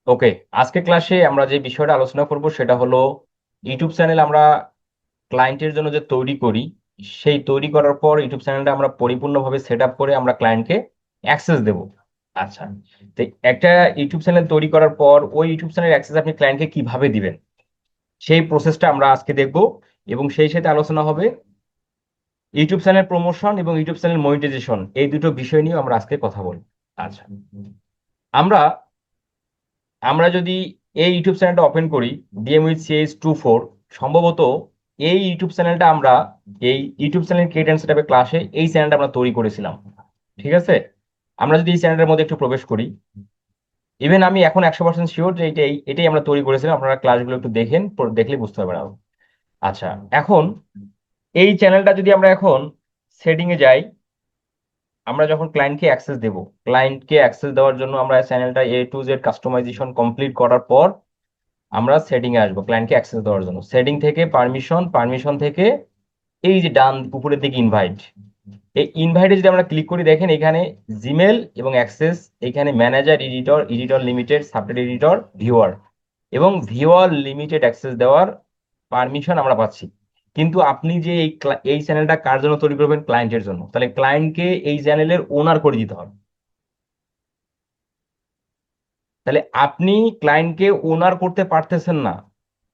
ওকে, আজকে ক্লাসে আমরা যে বিষয়টা আলোচনা করব সেটা হলো ইউটিউব চ্যানেল আমরা ক্লায়েন্টের জন্য যে তৈরি করি, সেই তৈরি করার পর ইউটিউব চ্যানেলটা আমরা পরিপূর্ণভাবে সেট আপ করে আমরা ক্লায়েন্টকে অ্যাক্সেস দেব। আচ্ছা, তো একটা ইউটিউব চ্যানেল তৈরি করার পর ওই ইউটিউব চ্যানেল অ্যাক্সেস আপনি ক্লায়েন্টকে কিভাবে দিবেন সেই প্রসেসটা আমরা আজকে দেখব, এবং সেই সাথে আলোচনা হবে ইউটিউব চ্যানেল প্রমোশন এবং ইউটিউব চ্যানেল মনিটাইজেশন, এই দুটো বিষয় নিয়ে আমরা আজকে কথা বলবো। আচ্ছা, আমরা আমরা যদি এই ইউটিউব চ্যানেলটা ওপেন করি, ডিএম উইথ CH24, সম্ভবত এই ইউটিউব চ্যানেলটা আমরা এই ইউটিউব চ্যানেল ক্রিয়েট এন্ড সেটআপের ক্লাসে এই চ্যানেলটা আমরা তৈরি করেছিলাম। ঠিক আছে, আমরা যদি এই চ্যানেলের মধ্যে একটু প্রবেশ করি, ইভেন আমি এখন 100% শিওর যে এটাই এটাই আমরা তৈরি করেছিলাম। আপনারা ক্লাসগুলো একটু দেখেন, দেখলে বুঝতে পারবেন আরো। আচ্ছা, এখন এই চ্যানেলটা যদি আমরা এখন সেটিং এ যাই, আমরা যখন ক্লায়েন্টকে অ্যাক্সেস দেব, ক্লায়েন্টকে অ্যাক্সেস দেওয়ার জন্য আমরা চ্যানেলটা A to Z customisation complete করার পর আমরা সেটিং এ আসবো ক্লায়েন্টকে অ্যাক্সেস দেওয়ার জন্য। সেটিং থেকে পারমিশন, পারমিশন থেকে এই যে ডান উপরের দিকে ইনভাইট, এই ইনভাইটে যদি আমরা ক্লিক করি, দেখেন এখানে জিমেল এবং অ্যাক্সেস, এখানে ম্যানেজার, এডিটর, এডিটর লিমিটেড, সাবটেট এডিটর, ভিউয়ার এবং ভিউয়ার লিমিটেড অ্যাক্সেস দেওয়ার পারমিশন আমরা পাচ্ছি। কিন্তু আপনি যে এই চ্যানেলটা কার জন্য তৈরি করবেন? ক্লায়েন্টের জন্য। তাহলে ক্লায়েন্টকে এই চ্যানেলের ওনার করে দিতে হবে। তাহলে আপনি ক্লায়েন্টকে ওনার করতে পারতেছেন না।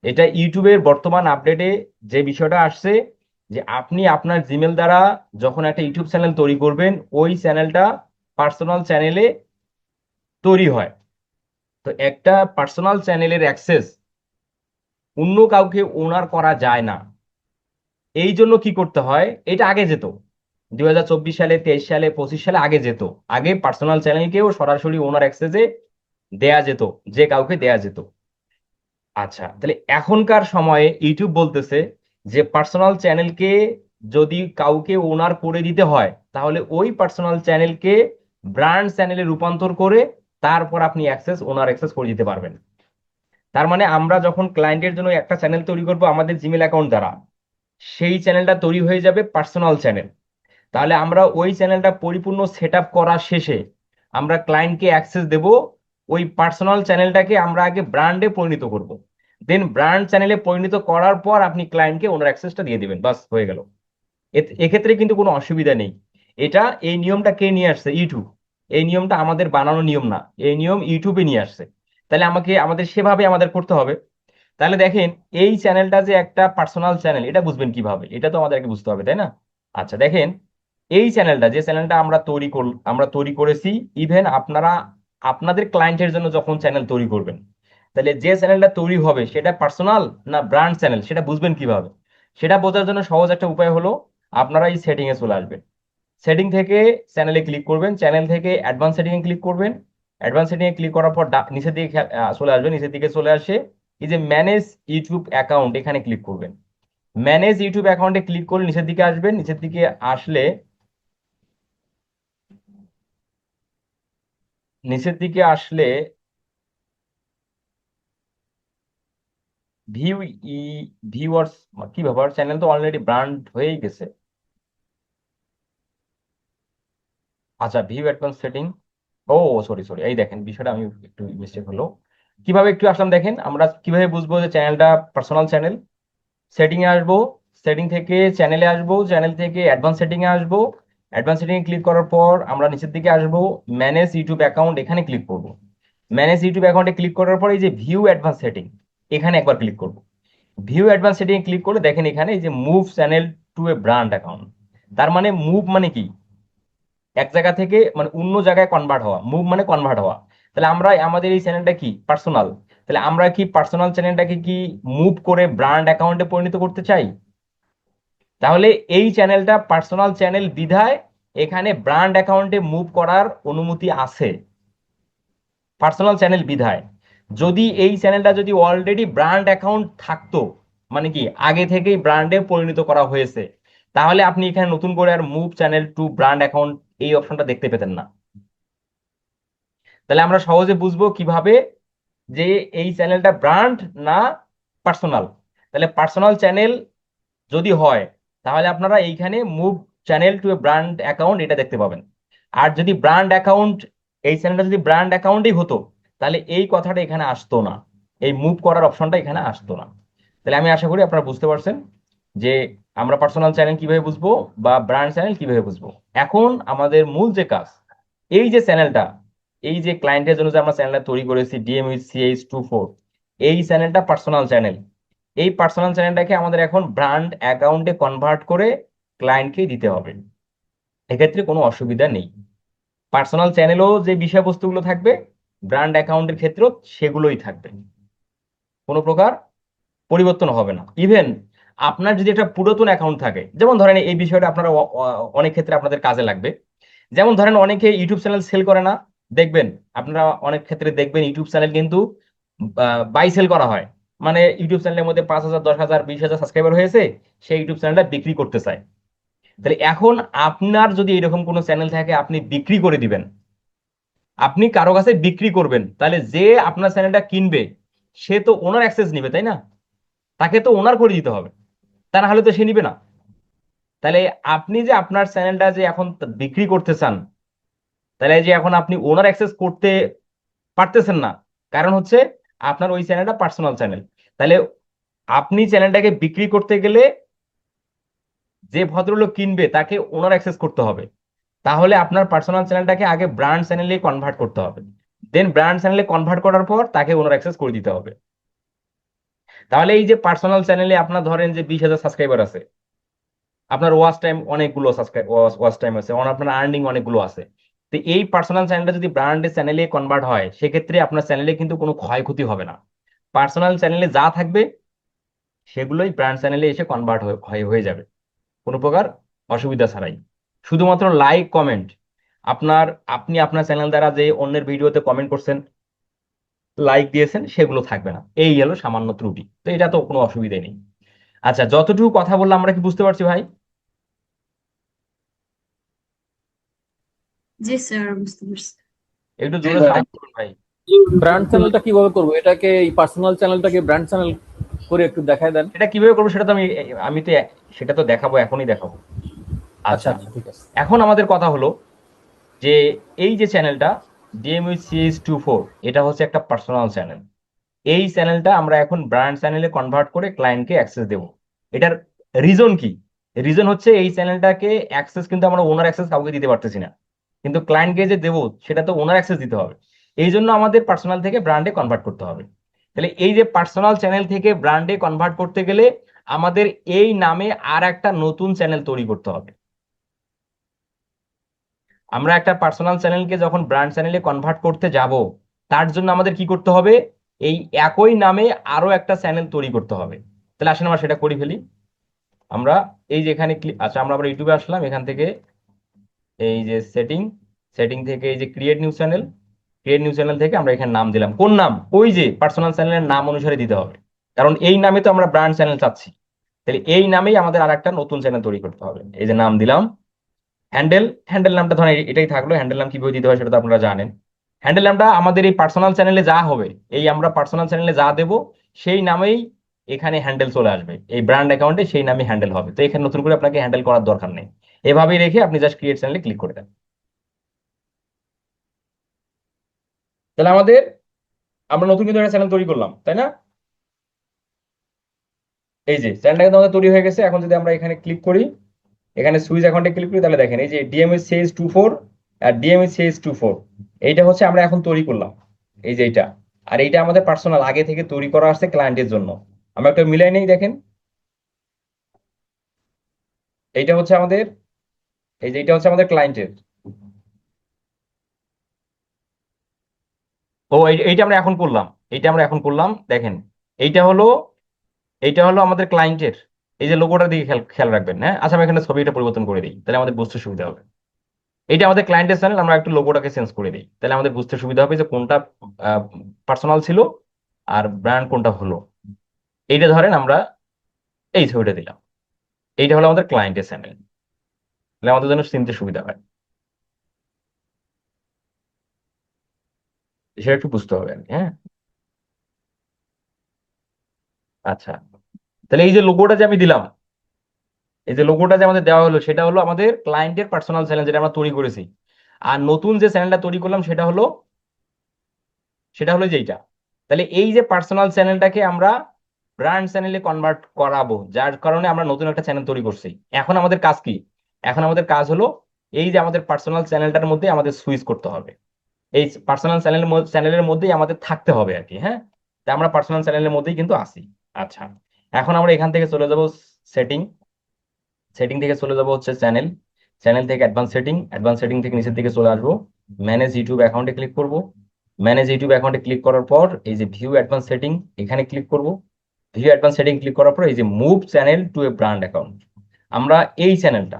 এটা ইউটিউবের বর্তমান আপডেটে যে বিষয়টা আসছে, যে আপনি আপনার জিমেল দ্বারা যখন একটা ইউটিউব চ্যানেল তৈরি করবেন, ওই চ্যানেলটা পার্সোনাল চ্যানেলে তৈরি হয়। তো একটা পার্সোনাল চ্যানেলের অ্যাক্সেস অন্য কাউকে ওনার করা যায় না। এই জন্য কি করতে হয়, এটা আগে যেত 2024 সালে, 23 সালে, 25 সালে আগে যেত। আগে পার্সোনাল চ্যানেলকেও সরাসরি ওনার অ্যাক্সেসে দেয়া যেত, যে কাউকে দেয়া যেত। আচ্ছা, তাহলে এখনকার সময়ে ইউটিউব বলতেছে যে পার্সোনাল চ্যানেলকে যদি কাউকে ওনার করে দিতে হয়, তাহলে ওই পার্সোনাল চ্যানেলকে ব্র্যান্ড চ্যানেলে রূপান্তর করে তারপর আপনি ওনার অ্যাক্সেস করে দিতে পারবেন। তার মানে আমরা যখন ক্লায়েন্টের জন্য একটা চ্যানেল তৈরি করব আমাদের জিমেল অ্যাকাউন্ট দ্বারা, সেই চ্যানেলটা তৈরি হয়ে যাবে পার্সোনাল চ্যানেল। তাহলে আমরা ওই চ্যানেলটা পরিপূর্ণ সেট আপ করা শেষে আমরা ক্লায়েন্টকে অ্যাক্সেস দেব। ওই পার্সোনাল চ্যানেলটাকে আমরা আগে ব্র্যান্ডে পরিণত করব, দেন ব্র্যান্ড চ্যানেলে পরিণত করার পর আপনি ক্লায়েন্টকে ওনার অ্যাক্সেসটা দিয়ে দিবেন, বাস হয়ে গেল। এক্ষেত্রে কিন্তু কোনো অসুবিধা নেই। এটা এই নিয়মটা কে নিয়ে আসছে? ইউটিউব। এই নিয়মটা আমাদের বানানো নিয়ম না, এই নিয়ম ইউটিউবে নিয়ে আসছে। তাহলে আমাদের সেভাবে করতে হবে। তাহলে দেখেন, এই চ্যানেলটা যে একটা পার্সোনাল চ্যানেল, এটা বুঝবেন কিভাবে? এটা তো আমাদেরকে বুঝতে হবে, তাই না? আচ্ছা, দেখেন এই চ্যানেলটা, যে চ্যানেলটা আমরা তৈরি করেছি, ইভেন আপনারা আপনাদের ক্লায়েন্টের জন্য যখন চ্যানেল তৈরি করবেন, তাহলে যে চ্যানেলটা তৈরি হবে সেটা পার্সোনাল না ব্র্যান্ড চ্যানেল, সেটা বুঝবেন কিভাবে? সেটা বোঝার জন্য সহজ একটা উপায় হলো, আপনারা এই সেটিং এ চলে আসবেন। সেটিং থেকে চ্যানেলে ক্লিক করবেন, চ্যানেল থেকে অ্যাডভান্স সেটিং এ ক্লিক করবেন। অ্যাডভান্স সেটিং এ ক্লিক করার পর নিচের দিকে চলে আসবেন। নিচের দিকে চলে আসে এই যে ম্যানেজ ইউটিউব অ্যাকাউন্ট, এখানে ক্লিক করবেন। ম্যানেজ ইউটিউব অ্যাকাউন্টে ক্লিক করলে নিচের দিকে আসবেন। নিচের দিকে আসলে নিচের দিকে আসলে ভিউ ই ভিউয়ার্স, কি ব্যাপার? চ্যানেল তো অলরেডি ব্র্যান্ড হয়েই গেছে। আচ্ছা, ভিউ অ্যাডভান্স সেটিং। ও, সরি সরি, এই দেখেন বিষয়টা আমি একটু মিস্টেক হলো। কিভাবে একটু আসলাম দেখেন, আমরা কিভাবে বুঝবো যে চ্যানেলটা পার্সোনাল চ্যানেল? সেটিং এ আসবো, সেটিং থেকে চ্যানেলে আসবো, চ্যানেল থেকে অ্যাডভান্স সেটিং এ আসবো। অ্যাডভান্স সেটিং এ ক্লিক করার পর আমরা নিচের দিকে আসবো, ম্যানেজ ইউটিউব অ্যাকাউন্ট, এখানে ক্লিক করব। ম্যানেজ ইউটিউব অ্যাকাউন্টে ক্লিক করার পর এই যে ভিউ অ্যাডভান্স সেটিং, এখানে একবার ক্লিক করব। ভিউ অ্যাডভান্স সেটিং এ ক্লিক করলে দেখেন এখানে এই যে মুভ চ্যানেল টু এ ব্র্যান্ড অ্যাকাউন্ট। তার মানে মুভ মানে কি? এক জায়গা থেকে মানে অন্য জায়গায় কনভার্ট হওয়া, মুভ মানে কনভার্ট হওয়া। তাহলে আমরা আমাদের এই চ্যানেলটা কি পার্সোনাল, তাহলে আমরা কি পার্সোনাল চ্যানেলটাকে কি মুভ করে ব্র্যান্ড অ্যাকাউন্টে পরিণত করতে চাই? তাহলে এই চ্যানেলটা পার্সোনাল চ্যানেল বিধায় এখানে ব্র্যান্ড অ্যাকাউন্টে মুভ করার অনুমতি আছে, পার্সোনাল চ্যানেল বিধায়। যদি এই চ্যানেলটা যদি অলরেডি ব্র্যান্ড অ্যাকাউন্ট থাকতো, মানে কি আগে থেকেই ব্র্যান্ডে পরিণত করা হয়েছে, তাহলে আপনি এখানে নতুন করে আর move channel to brand account এই অপশনটা দেখতে পেতেন না। তাহলে আমরা সহজে বুঝবো কিভাবে যে এই চ্যানেলটা ব্র্যান্ড না পার্সোনাল। তাহলে পার্সোনাল চ্যানেল যদি হয়, তাহলে আপনারা এইখানে মুভ চ্যানেল টু এ ব্র্যান্ড অ্যাকাউন্ট এটা দেখতে পাবেন। আর যদি ব্র্যান্ড অ্যাকাউন্ট, এই চ্যানেলটা যদি ব্র্যান্ড অ্যাকাউন্টই হতো, তাহলে এই কথাটা এখানে আসতো না, এই মুভ করার অপশনটা এখানে আসতো না। তাহলে আমি আশা করি আপনারা বুঝতে পারছেন যে আমরা পার্সোনাল চ্যানেল কিভাবে বুঝবো বা ব্র্যান্ড চ্যানেল কিভাবে বুঝবো। এখন আমাদের মূল যে কাজ, এই যে চ্যানেলটা, এই যে ক্লায়েন্টের জন্য যে আমরা চ্যানেলটা তৈরি করেছি DMHCH24, এই চ্যানেলটা পার্সোনাল চ্যানেল। এই পার্সোনাল চ্যানেলটাকে আমাদের এখন ব্র্যান্ড অ্যাকাউন্টে কনভার্ট করে ক্লায়েন্টকে দিতে হবে। এক্ষেত্রে কোনো অসুবিধা নেই। পার্সোনাল চ্যানেলও যে বিষয়বস্তুগুলো থাকবে, ব্র্যান্ড অ্যাকাউন্টের ক্ষেত্রেও সেগুলোই থাকবে, কোনো প্রকার পরিবর্তন হবে না। ইভেন আপনার যদি একটা পুরাতন অ্যাকাউন্ট থাকে, যেমন ধরেন এই বিষয়টা আপনারা অনেক ক্ষেত্রে আপনাদের কাজে লাগবে। যেমন ধরেন অনেকে ইউটিউব চ্যানেল সেল করে না, দেখবেন আপনারা অনেক ক্ষেত্রে দেখবেন ইউটিউব চ্যানেল কিন্তু বাই সেল করা হয়। মানে ইউটিউব চ্যানেলের মধ্যে 5,000, 10,000, 20,000 সাবস্ক্রাইবার হয়েছে, সেই ইউটিউব চ্যানেলটা বিক্রি করতে চায়। তাহলে এখন আপনার যদি এরকম কোনো চ্যানেল থাকে, আপনি বিক্রি করে দিবেন, আপনি কারো কাছে বিক্রি করবেন, তাহলে যে আপনার চ্যানেলটা কিনবে সে তো ওনার অ্যাক্সেস নিবে, তাই না? তাকে তো ওনার করে দিতে হবে, তা না হলে তো সে নিবে না। তাহলে আপনি যে আপনার চ্যানেলটা যে এখন বিক্রি করতে চান, তাহলে যে এখন আপনি ওনার অ্যাক্সেস করতে পারতেছেন না, কারণ হচ্ছে আপনার ওই চ্যানেলটা পার্সোনাল চ্যানেল। তাহলে আপনি চ্যানেলটাকে বিক্রি করতে গেলে যে ভদ্রলোক কিনবে তাকে ওনার অ্যাক্সেস করতে হবে। তাহলে আপনার পার্সোনাল চ্যানেলটাকে আগে ব্র্যান্ড চ্যানেলে কনভার্ট করতে হবে, দেন ব্র্যান্ড চ্যানেলে কনভার্ট করার পর তাকে ওনার অ্যাক্সেস করে দিতে হবে। তাহলে এই যে পার্সোনাল চ্যানেলে আপনার ধরেন যে 20,000 সাবস্ক্রাইবার আছে, আপনার ওয়াচ টাইম অনেকগুলো সাবস্ক্রাইব ওয়াচ টাইম আছে, আপনার আর্নিং অনেকগুলো আছে। তো এই পার্সোনাল চ্যানেলটা যদি ব্র্যান্ডের চ্যানেলে কনভার্ট হয়, সেক্ষেত্রে আপনার চ্যানেলে কিন্তু কোনো ক্ষয়ক্ষতি হবে না। পার্সোনাল চ্যানেলে যা থাকবে সেগুলোই ব্র্যান্ড চ্যানেলে এসে কনভার্ট হয়ে হয়ে যাবে, কোনো প্রকার অসুবিধা ছাড়াই। শুধুমাত্র লাইক কমেন্ট, আপনি আপনার চ্যানেল দ্বারা যে অন্যের ভিডিওতে কমেন্ট করছেন, লাইক দিয়েছেন, সেগুলো থাকবে না। এই হলো সামান্য ত্রুটি, তো এটা তো কোনো অসুবিধাই নেই। আচ্ছা, যতটুকু কথা বললাম আমরা কি বুঝতে পারছি ভাই? জি স্যার, বুঝতে পারছি। একটু জোরে সাউন্ড করুন ভাই। ব্র্যান্ড চ্যানেলটা কিভাবে করবো? এটাকে এই পার্সোনাল চ্যানেলটাকে ব্র্যান্ড চ্যানেল করে একটু দেখায় দেন। এটা কিভাবে করবো সেটা তো আমি তো সেটা তো দেখাবো, এখনই দেখাবো। আচ্ছা আচ্ছা, আচ্ছা, ঠিক আছে। এখন আমাদের কথা হলো যে এই যে চ্যানেলটা DMHCH24, এটা হচ্ছে একটা পার্সোনাল চ্যানেল। এই চ্যানেলটা আমরা এখন ব্র্যান্ড চ্যানেলে কনভার্ট করে ক্লায়েন্টকে অ্যাক্সেস দেব। এটার রিজন কি? রিজন হচ্ছে এই চ্যানেলটাকে অ্যাক্সেস কিন্তু আমরা ওনার অ্যাক্সেস কাউকে দিতে পারতেছি না, কিন্তু ক্লায়েন্টকে যে দেবো সেটা তো ওনার অ্যাক্সেস দিতে হবে। এই জন্য আমাদের পার্সোনাল থেকে ব্র্যান্ডে কনভার্ট করতে হবে। তাহলে এই যে পার্সোনাল চ্যানেল থেকে ব্র্যান্ডে কনভার্ট করতে গেলে আমাদের এই নামে আর একটা নতুন চ্যানেল তৈরি করতে হবে। আমরা একটা পার্সোনাল চ্যানেলকে যখন ব্র্যান্ড চ্যানেলে কনভার্ট করতে যাব, তার জন্য আমাদের কি করতে হবে? এই একই নামে আরো একটা চ্যানেল তৈরি করতে হবে। তাহলে আসেন আমরা সেটা করে ফেলি। আমরা এই যে এখানে আচ্ছা, আমরা আবার ইউটিউবে আসলাম, এখান থেকে এই যে সেটিং, সেটিং থেকে এই যে create new channel, create new channel থেকে আমরা এখানে নাম দিলাম। কোন নাম? ওই যে পার্সোনাল চ্যানেলের নাম অনুসারে দিতে হবে, কারণ এই নামে তো আমরা ব্র্যান্ড চ্যানেল চাচ্ছি। তাহলে এই নামেই আমাদের আর একটা নতুন চ্যানেল তৈরি করতে হবে। এই যে নাম দিলাম হ্যান্ডেল, হ্যান্ডেল নামটা ধরেন এটাই থাকলো। হ্যান্ডেল নাম কিভাবে দিতে হয় সেটা তো আপনারা জানেন। হ্যান্ডেল নামটা আমাদের এই পার্সোনাল চ্যানেলে যা হবে, এই আমরা পার্সোনাল চ্যানেলে যা দেব সেই নামেই এখানে হ্যান্ডেল চলে আসবে, এই ব্র্যান্ড অ্যাকাউন্টে সেই নামে হ্যান্ডেল হবে। তো এখানে নতুন করে আপনাকে হ্যান্ডেল করার দরকার নেই, এভাবেই রেখে আপনি জাস্ট ক্রিয়েট চ্যানেলে ক্লিক করে দেন। তাহলে আমরা নতুন কিন্তু একটা চ্যানেল তৈরি করলাম, তাই না? এই যে চ্যানেলটা কিন্তু আমাদের তৈরি হয়ে গেছে। এখন যদি আমরা এখানে ক্লিক করি, এখানে সুইচ অ্যাকাউন্টে ক্লিক করি, তাহলে দেখেন এই যে DMHCH24 আর DMHCH24, এইটা হচ্ছে আমরা এখন তৈরি করলাম, এই যে এইটা। আর এইটা আমাদের পার্সোনাল আগে থেকে তৈরি করা আসছে ক্লায়েন্টের জন্য। আমরা একটা মিলাই নেই, দেখেন এইটা হচ্ছে আমাদের, এই যে এইটা হচ্ছে আমাদের ক্লায়েন্টের। ও এইটা আমরা এখন করলাম, এইটা আমরা এখন করলাম, দেখেন এইটা হলো, এইটা হলো আমাদের ক্লায়েন্টের। এই যে লোগোটার দিকে খেয়াল খেয়াল রাখবেন, হ্যাঁ? আচ্ছা, আমি এখানে ছবিটা পরিবর্তন করে দিই, তাহলে আমাদের বুঝতে সুবিধা হবে। এটা আমাদের ক্লায়েন্টের চ্যানেল, আমরা একটু লোগোটাকে চেঞ্জ করে দিই, তাহলে আমাদের বুঝতে সুবিধা হবে যে কোনটা পার্সোনাল ছিল আর ব্র্যান্ড কোনটা হলো। এইটা ধরেন আমরা এই ছবিটা দিলাম, এইটা হলো আমাদের ক্লায়েন্টের চ্যানেল, তাহলে আমাদের জন্য চিনতে সুবিধা হয়, সেটা একটু বুঝতে হবে আর কি, হ্যাঁ? আচ্ছা, তাহলে এই যে লোগোটা যে আমি দিলাম, এই যে লোগোটা যে আমাদের দেওয়া হলো, সেটা হলো আমাদের ক্লায়েন্টের পার্সোনাল চ্যানেল যেটা আমরা তৈরি করেছি। আর নতুন যে চ্যানেলটা তৈরি করলাম সেটা হলো সেটা হলো যেইটা। তাহলে এই যে পার্সোনাল চ্যানেলটাকে আমরা ব্র্যান্ড চ্যানেলে কনভার্ট করাবো, যার কারণে আমরা নতুন একটা চ্যানেল তৈরি করছি। এখন আমাদের কাজ কি? এখন আমাদের কাজ হলো এই যে আমাদের পার্সোনাল চ্যানেলটার মধ্যে আমাদের সুইচ করতে হবে, এই পার্সোনাল চ্যানেলের মধ্যেই আমাদের থাকতে হবে আর কি। হ্যাঁ, তা আমরা পার্সোনাল চ্যানেলের মধ্যেই কিন্তু আছি। আচ্ছা, এখন আমরা এখান থেকে চলে যাব সেটিং, সেটিং থেকে চলে যাব হচ্ছে চ্যানেল, চ্যানেল থেকে অ্যাডভান্স সেটিং, অ্যাডভান্স সেটিং থেকে নিচের দিকে চলে আসবো, ম্যানেজ ইউটিউব অ্যাকাউন্টে ক্লিক করব। ম্যানেজ ইউটিউব অ্যাকাউন্টে ক্লিক করার পর এই যে ভিউ অ্যাডভান্স সেটিং এখানে ক্লিক করব। ভিউ অ্যাডভান্স সেটিং ক্লিক করার পর এই যে মুভ চ্যানেল টু এ ব্র্যান্ড অ্যাকাউন্ট, আমরা এই চ্যানেলটা,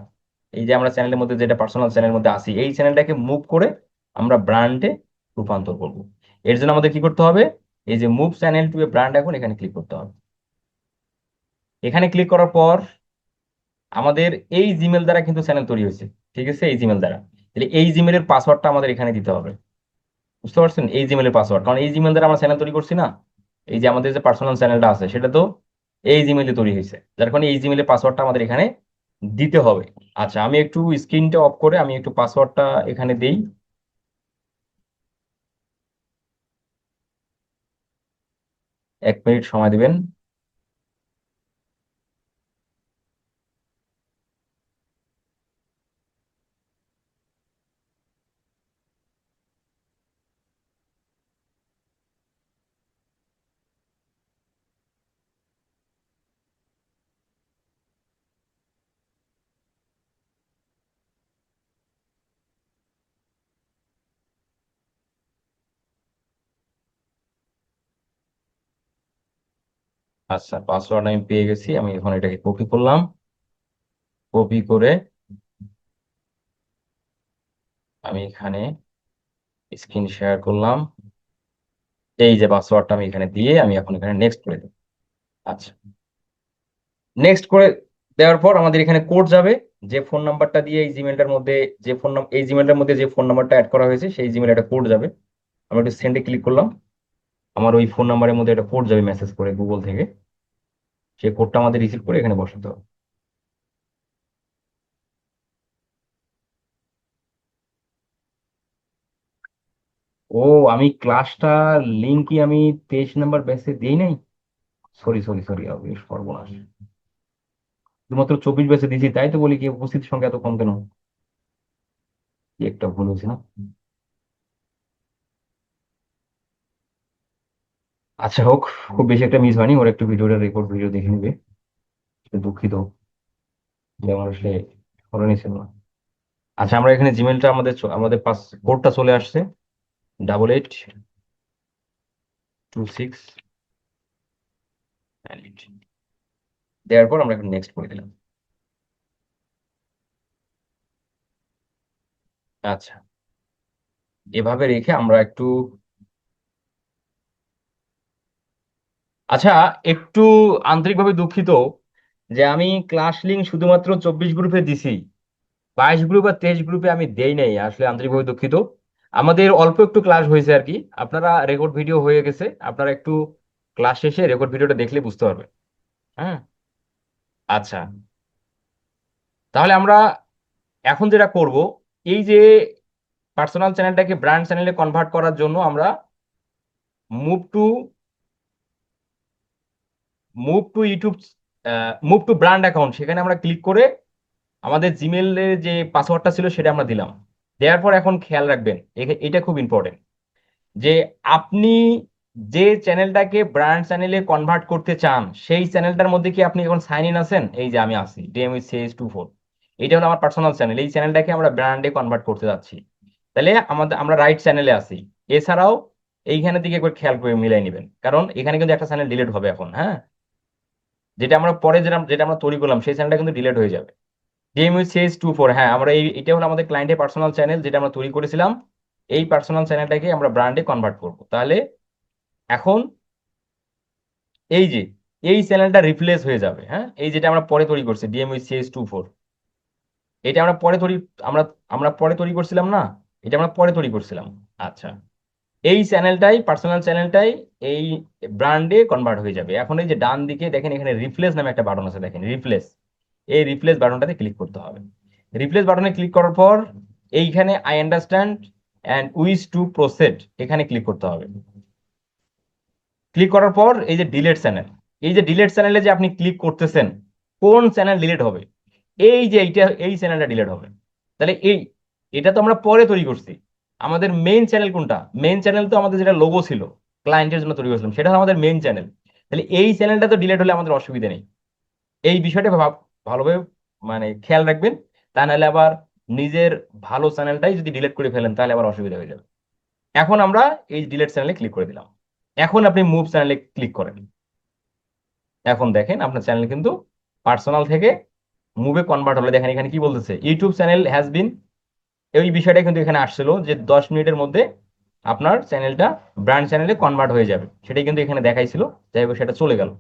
এই যে আমরা চ্যানেলের মধ্যে যেটা পার্সোনাল চ্যানেলের মধ্যে আসি, এই চ্যানেলটাকে মুভ করে আমরা ব্র্যান্ডে রূপান্তর করব। এর জন্য আমাদের কি করতে হবে? এই যে মুভ চ্যানেল টু এ ব্র্যান্ড অ্যাকাউন্ট এখানে ক্লিক করতে হবে। এখানে ক্লিক করার পর আমাদের এই জিমেল দ্বারা কিন্তু চ্যানেল তৈরি হয়েছে, ঠিক আছে? এই জিমেল দ্বারা, তাহলে এই জিমেলের পাসওয়ার্ডটা আমাদের এখানে দিতে হবে। বুঝতে পারছেন? এই জিমেলের পাসওয়ার্ড, কারণ এই জিমেল দ্বারা আমরা চ্যানেল তৈরি করছি না। এই যে আমাদের যে পার্সোনাল চ্যানেলটা আছে সেটা তো এই জিমেলে তৈরি হয়েছে, যার কারণে এই জিমেলের পাসওয়ার্ডটা আমাদের এখানে দিতে হবে। আচ্ছা, আমি একটু স্ক্রিনটা অফ করে আমি একটু পাসওয়ার্ডটা এখানে দেই। 1 মিনিট সময় দিবেন। আচ্ছা, পাসওয়ার্ড আমি পেয়ে গেছি, আমি এখন এটাকে কপি করলাম, কপি করে আমি এখানে স্ক্রিন শেয়ার করলাম। এই যে পাসওয়ার্ডটা আমি এখানে দিয়ে আমি এখন এখানে নেক্সট করে দেব। আচ্ছা, নেক্সট করে দেওয়ার পর আমাদের এখানে কোড যাবে, যে ফোন নাম্বারটা দিয়ে এই জিমেলটার মধ্যে, যে ফোন এই জিমেলটার মধ্যে যে ফোন নাম্বারটা অ্যাড করা হয়েছে সেই জিমেলে একটা কোড যাবে। আমরা একটু সেন্ডে ক্লিক করলাম, আমার ওই ফোন নাম্বারের মধ্যে একটা কোড যাবে মেসেজ করে গুগল থেকে, সেই কোডটা আমাদের রিসিভ করে এখানে বসাতে হবে। ও, আমি ক্লাসটা লিঙ্কই আমি পেজ নাম্বার ব্যাচে দিই নাই। সরি সরি সরি, সর্বনাশ, শুধুমাত্র 24 ব্যাচে দিয়েছি, তাই তো বলি কি উপস্থিত সংখ্যা এত কম কেন? কি একটা ভুল হয়েছে না? আচ্ছা হোক, খুব বেশি একটা মিস হয়নি, ওর একটু ভিডিওটা রেকর্ড ভিডিও দেখে নিবে। একটু দুঃখিত যে আমার আসলে স্মরণই ছিল না। আচ্ছা, আমরা এখানে জিমেলটা আমাদের আমাদের পাস কোডটা চলে আসছে, 8826। দেওয়ার পর আমরা এখন নেক্সট করে দিলাম। আচ্ছা, এভাবে রেখে আমরা একটু, আচ্ছা, একটু আন্তরিকভাবে দুঃখিত যে আমি ক্লাস লিঙ্ক শুধুমাত্র 24 গ্রুপে দিছি, 22 গ্রুপ আর 23 গ্রুপে আমি দেই নাই, আসলে আন্তরিকভাবে দুঃখিত। আমাদের অল্প একটু ক্লাস হয়েছে আর কি, আপনারা রেকর্ড ভিডিও হয়ে গেছে, আপনারা একটু ক্লাস শেষে রেকর্ড ভিডিওটা দেখলে বুঝতে পারবেন। হ্যাঁ, আচ্ছা, তাহলে আমরা এখন যেটা করব, এই যে পার্সোনাল চ্যানেলটাকে ব্র্যান্ড চ্যানেলে কনভার্ট করার জন্য আমরা move to move to YouTube, move to brand account, সেখানে আমরা ক্লিক করে আমাদের জিমেলের যে পাসওয়ার্ডটা ছিল সেটা আমরা দিলাম। দেওয়ার পর এখন খেয়াল রাখবেন, এটা খুব ইম্পর্টেন্ট, যে আপনি যে চ্যানেলটাকে ব্র্যান্ড চ্যানেলে কনভার্ট করতে চান সেই চ্যানেলটার মধ্যে কি আপনি এখন সাইন ইন আছেন? এই যে আমি আছি DMH24, এটা হলো আমার পার্সোনাল চ্যানেল, এই চ্যানেলটাকে আমরা ব্র্যান্ডে কনভার্ট করতে যাচ্ছি। তাহলে আমরা রাইট চ্যানেলে আছি। এছাড়াও এইখানের দিকে একবার খেয়াল করে মিলাই নেবেন, কারণ এখানে কিন্তু একটা চ্যানেল ডিলিট হবে এখন। হ্যাঁ, যেটা আমরা পরে যেটা যেটা আমরা তৈরি করলাম সেই চ্যানেলটা কিন্তু ডিলিট হয়ে যাবে। DMH24, হ্যাঁ, আমরা এটা হলো আমাদের ক্লায়েন্টের পার্সোনাল চ্যানেল যেটা আমরা তৈরি করেছিলাম, এই পার্সোনাল চ্যানেলটাকে আমরা ব্র্যান্ডে কনভার্ট করব। তাহলে এখন এই যে এই চ্যানেলটা রিপ্লেস হয়ে যাবে। হ্যাঁ, এই যেটা আমরা পরে তৈরি করছি DMH24, এটা আমরা পরে তৈরি, আমরা আমরা পরে তৈরি করছিলাম না, এটা আমরা পরে তৈরি করছিলাম। আচ্ছা, এই চ্যানেলটাই, পার্সোনাল চ্যানেলটাই এই ব্র্যান্ডে কনভার্ট হয়ে যাবে। এখন এই যে ডান দিকে দেখেন এখানে রিপ্লেস নামে একটা বাটন আছে, দেখেন রিপ্লেস, এই রিপ্লেস বাটনটাতে ক্লিক করতে হবে। রিপ্লেস বাটনে ক্লিক করার পর এইখানে I understand and wish to proceed এখানে ক্লিক করতে হবে। ক্লিক করার পর এই যে ডিলেট চ্যানেল, এই যে ডিলেট চ্যানেলে যে আপনি ক্লিক করতেছেন, কোন চ্যানেল ডিলেট হবে? এই যে এই চ্যানেলটা ডিলেট হবে। তাহলে এটা তো আমরা পরে তৈরি করছি। আমাদের মেইন চ্যানেল কোনটা? মেইন চ্যানেল তো আমাদের যেটা লোগো ছিল ক্লায়েন্টের জন্য তৈরি করেছিলাম, সেটা আমাদের মেইন চ্যানেল। তাহলে এই চ্যানেলটা তো ডিলেট হলে আমাদের অসুবিধা নেই। এই বিষয়টা ভালোভাবে মানে খেয়াল রাখবেন, তা নাহলে আবার নিজের ভালো চ্যানেলটাই যদি ডিলিট করে ফেলেন তাহলে আবার অসুবিধা হয়ে যাবে। এখন আমরা এই ডিলিট চ্যানেলে ক্লিক করে দিলাম। এখন আপনি মুভ চ্যানেলে ক্লিক করেন। এখন দেখেন আপনার চ্যানেল কিন্তু পার্সোনাল থেকে মুভে কনভার্ট হলে, দেখেন এখানে কি বলতেছে, ইউটিউব চ্যানেল হ্যাজ বিন, এই বিষয়টা কিন্তু এখানে আসছিল যে 10 মিনিটের মধ্যে আপনার চ্যানেলটা ব্র্যান্ড চ্যানেলে কনভার্ট হয়ে যাবে, সেটাই কিন্তু এখানে দেখাইছিল। যাই হোক সেটা চলে গেল।